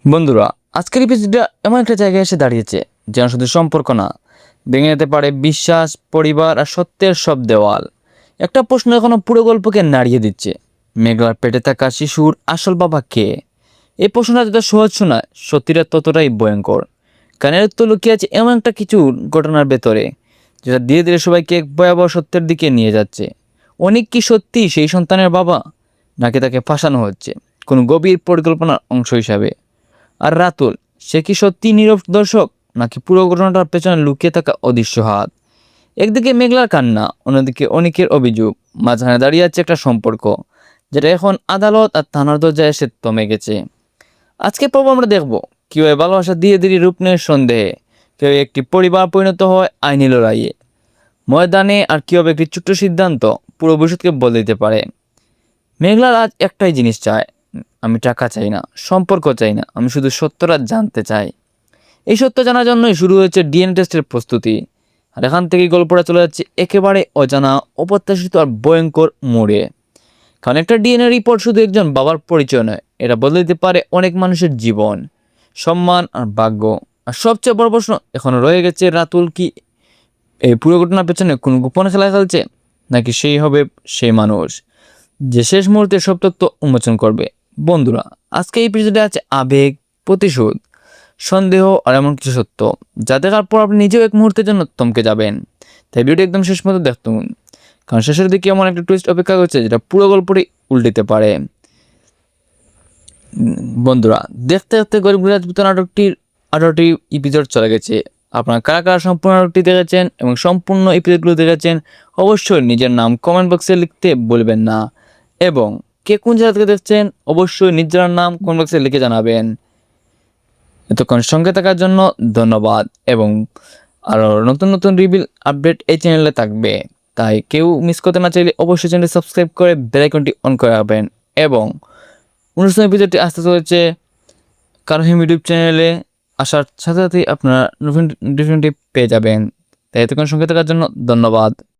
বন্ধুরা, আজকের এপিসোডটা এমন একটা জায়গায় এসে দাঁড়িয়েছে যেন শুধু সম্পর্ক না, ভেঙে যেতে পারে বিশ্বাস, পরিবার আর সত্যের সব দেওয়াল। একটা প্রশ্ন এখনো পুরো গল্পকে নাড়িয়ে দিচ্ছে: মেঘলার পেটে থাকা শিশুর আসল বাবা কে? এই প্রশ্নটা যত সহজ শোনায়, সত্যিটা ততটাই ভয়ঙ্কর। কারণ তো লুকিয়ে আছে এমন একটা কিছু ঘটনার ভেতরে, যেটা ধীরে ধীরে সবাইকে এক ভয়াবহ সত্যের দিকে নিয়ে যাচ্ছে। অনেক কি সত্যি সেই সন্তানের বাবা, নাকি তাকে ফাঁসানো হচ্ছে কোনো গভীর পরিকল্পনার অংশ হিসাবে? আর রাতুল, সে কি সত্যি নীরব দর্শক, নাকি পুরো ঘটনাটার পেছনে লুকিয়ে থাকা অদৃশ্য হাত? একদিকে মেঘলার কান্না, অন্যদিকে অনেকের অভিযোগ, মাঝখানে দাঁড়িয়ে আছে একটা সম্পর্ক যেটা এখন আদালত আর থানার দরজায় এসে থমে গেছে। আজকে পর্ব আমরা দেখব কিভাবে ভালোবাসা ধীরে ধীরে রূপ নেয় সন্দেহে, কিভাবে একটি পরিবার পরিণত হয় আইনি লড়াইয়ে ময়দানে, আর কিভাবে একটি ছোট্ট সিদ্ধান্ত পুরো ভবিষ্যৎকে বদলে দিতে পারে। মেঘলার আজ একটাই জিনিস চায়: আমি টাকা চাই না, সম্পর্ক চাই না, আমি শুধু সত্যটা জানতে চাই। এই সত্য জানার জন্যই শুরু হয়েছে ডিএনএ টেস্টের প্রস্তুতি। আর এখান থেকেই গল্পটা চলে যাচ্ছে একেবারে অজানা, অপ্রত্যাশিত আর ভয়ঙ্কর মোড়ে। কারণ একটা ডিএনএ রিপোর্ট শুধু একজন বাবার পরিচয় নয়, এটা বদলে দিতে পারে অনেক মানুষের জীবন, সম্মান আর ভাগ্য। আর সবচেয়ে বড় প্রশ্ন এখনো রয়ে গেছে: রাতুল কি এই পুরো ঘটনার পেছনে কোন গোপন খেলা খেলছে, নাকি সেই হবে সেই মানুষ যে শেষ মুহূর্তে সব তথ্য উন্মোচন করবে? বন্ধুরা, আজকে এই এপিসোডে আছে আবেগ, প্রতিশোধ, সন্দেহ আর এমন কিছু সত্য যা দেখার পর আপনি নিজেও এক মুহূর্তের জন্য থমকে যাবেন। তাই ভিডিওটি একদম শেষ মতো দেখুন, কারণ শেষের দিকে এমন একটা টুইস্ট অপেক্ষা করছে যেটা পুরো গল্পটি উল্টিতে পারে। বন্ধুরা, দেখতে দেখতে গরিব রাজপুত নাটকটির 18টি এপিসোড চলে গেছে। আপনারা কারা কারা সম্পূর্ণ নাটকটি দেখেছেন এবং সম্পূর্ণ এপিসোডগুলো দেখেছেন, অবশ্যই নিজের নাম কমেন্ট বক্সে লিখতে বলবেন না। এবং কে কোন জায়গা থেকে দেখছেন, অবশ্যই নিজের নাম কমেন্ট বক্সে লিখে জানাবেন। এতক্ষণ সঙ্গে থাকার জন্য ধন্যবাদ। এবং আরও নতুন নতুন রিভিল আপডেট এই চ্যানেলে থাকবে, তাই কেউ মিস করতে না চাইলে অবশ্যই চ্যানেলটি সাবস্ক্রাইব করে বেল আইকনটি অন করে রাখবেন। এবং অনুষ্ঠান এপিসোডটি আসতে চলেছে কারহিম ইউটিউব চ্যানেলে, আসার সাথে সাথেই আপনারা নোটিফিকেশনটি পেয়ে যাবেন। তাই এতক্ষণ সঙ্গে থাকার জন্য ধন্যবাদ।